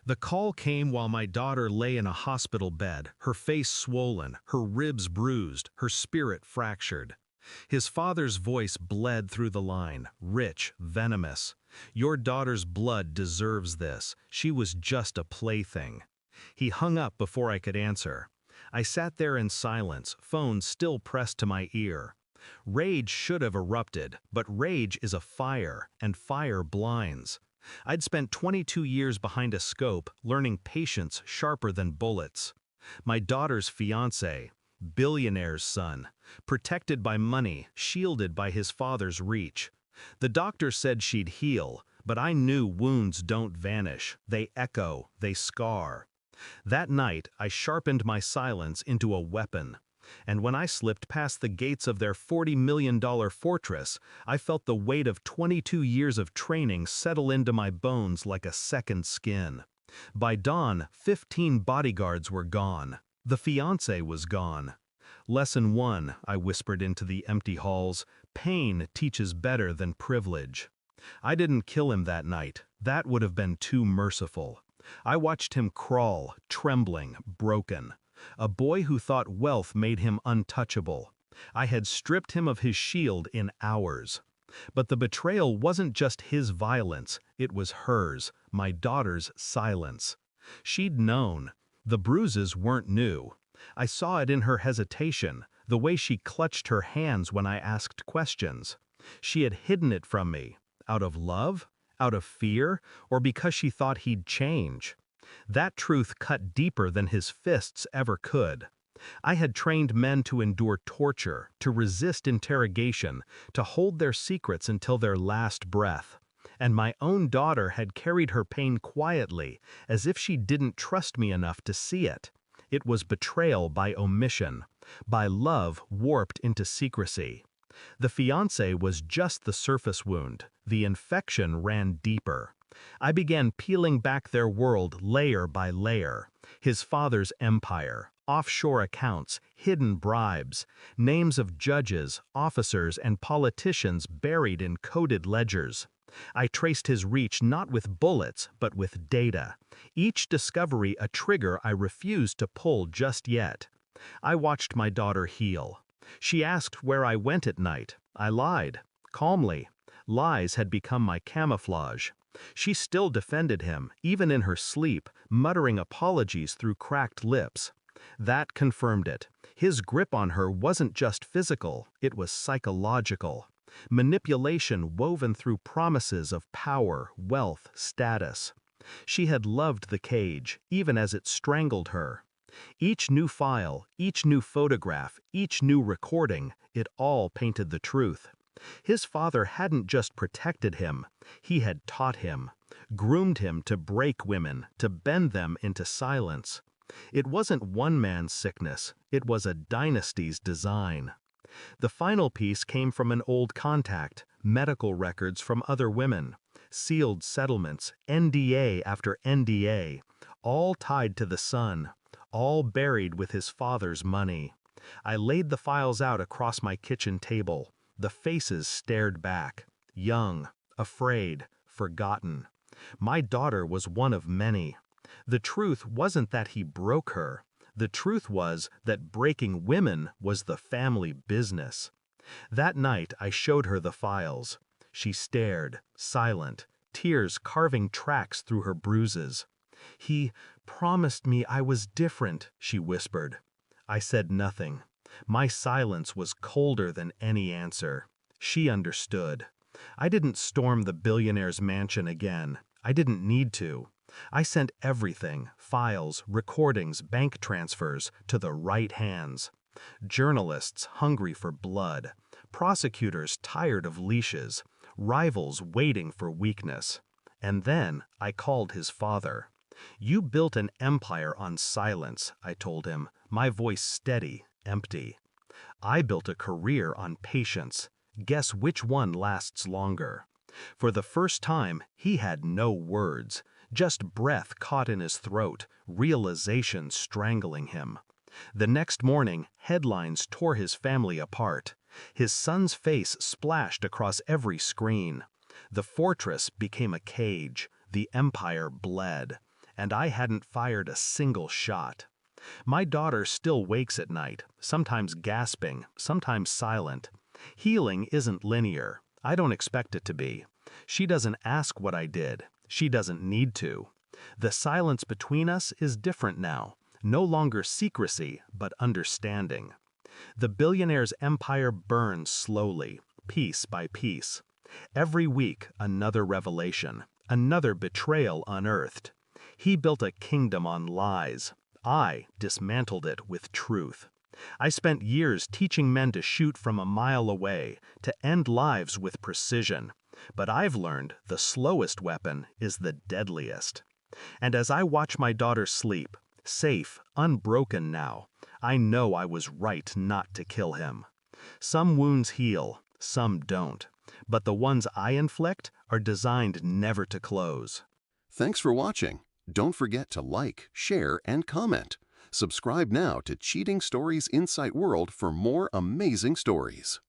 The call came while my daughter lay in a hospital bed, her face swollen, her ribs bruised, her spirit fractured. His father's voice bled through the line, rich, venomous. "Your daughter's blood deserves this. She was just a plaything." He hung up before I could answer. I sat there in silence, phone still pressed to my ear. Rage should have erupted, but rage is a fire, and fire blinds. I'd spent 22 years behind a scope, learning patience sharper than bullets. My daughter's fiance, billionaire's son, protected by money, shielded by his father's reach. The doctor said she'd heal, but I knew wounds don't vanish. They echo, they scar. That night, I sharpened my silence into a weapon. And when I slipped past the gates of their $40 million fortress, I felt the weight of 22 years of training settle into my bones like a second skin. By dawn, 15 bodyguards were gone. The fiancé was gone. Lesson 1, I whispered into the empty halls, pain teaches better than privilege. I didn't kill him that night. That would have been too merciful. I watched him crawl, trembling, broken. A boy who thought wealth made him untouchable. I had stripped him of his shield in hours. But the betrayal wasn't just his violence, it was hers, my daughter's silence. She'd known. The bruises weren't new. I saw it in her hesitation, the way she clutched her hands when I asked questions. She had hidden it from me, out of love, out of fear, or because she thought he'd change. That truth cut deeper than his fists ever could. I had trained men to endure torture, to resist interrogation, to hold their secrets until their last breath. And my own daughter had carried her pain quietly, as if she didn't trust me enough to see it. It was betrayal by omission, by love warped into secrecy. The fiancé was just the surface wound. The infection ran deeper. I began peeling back their world layer by layer. His father's empire, offshore accounts, hidden bribes, names of judges, officers, and politicians buried in coded ledgers. I traced his reach not with bullets, but with data. Each discovery a trigger I refused to pull just yet. I watched my daughter heal. She asked where I went at night. I lied, calmly. Lies had become my camouflage. She still defended him, even in her sleep, muttering apologies through cracked lips. That confirmed it. His grip on her wasn't just physical, it was psychological. Manipulation woven through promises of power, wealth, status. She had loved the cage, even as it strangled her. Each new file, each new photograph, each new recording, it all painted the truth. His father hadn't just protected him, he had taught him, groomed him to break women, to bend them into silence. It wasn't one man's sickness, it was a dynasty's design. The final piece came from an old contact, medical records from other women, sealed settlements, NDA after NDA, all tied to the son, all buried with his father's money. I laid the files out across my kitchen table. The faces stared back, young, afraid, forgotten. My daughter was one of many. The truth wasn't that he broke her. The truth was that breaking women was the family business. That night I showed her the files. She stared, silent, tears carving tracks through her bruises. "He promised me I was different," she whispered. I said nothing. My silence was colder than any answer. She understood. I didn't storm the billionaire's mansion again. I didn't need to. I sent everything, files, recordings, bank transfers, to the right hands. Journalists hungry for blood, prosecutors tired of leashes, rivals waiting for weakness. And then I called his father. "You built an empire on silence," I told him, my voice steady, empty. "I built a career on patience. Guess which one lasts longer?" For the first time, he had no words, just breath caught in his throat, realization strangling him. The next morning, headlines tore his family apart. His son's face splashed across every screen. The fortress became a cage. The empire bled. and I hadn't fired a single shot. My daughter still wakes at night, sometimes gasping, sometimes silent. Healing isn't linear. I don't expect it to be. She doesn't ask what I did. She doesn't need to. The silence between us is different now. No longer secrecy, but understanding. The billionaire's empire burns slowly, piece by piece. Every week, another revelation, another betrayal unearthed. He built a kingdom on lies. I dismantled it with truth. I spent years teaching men to shoot from a mile away, to end lives with precision. But I've learned the slowest weapon is the deadliest. And as I watch my daughter sleep, safe, unbroken now, I know I was right not to kill him. Some wounds heal, some don't. But the ones I inflict are designed never to close. Thanks for watching. Don't forget to like, share, and comment. Subscribe now to Cheating Stories Insight World for more amazing stories.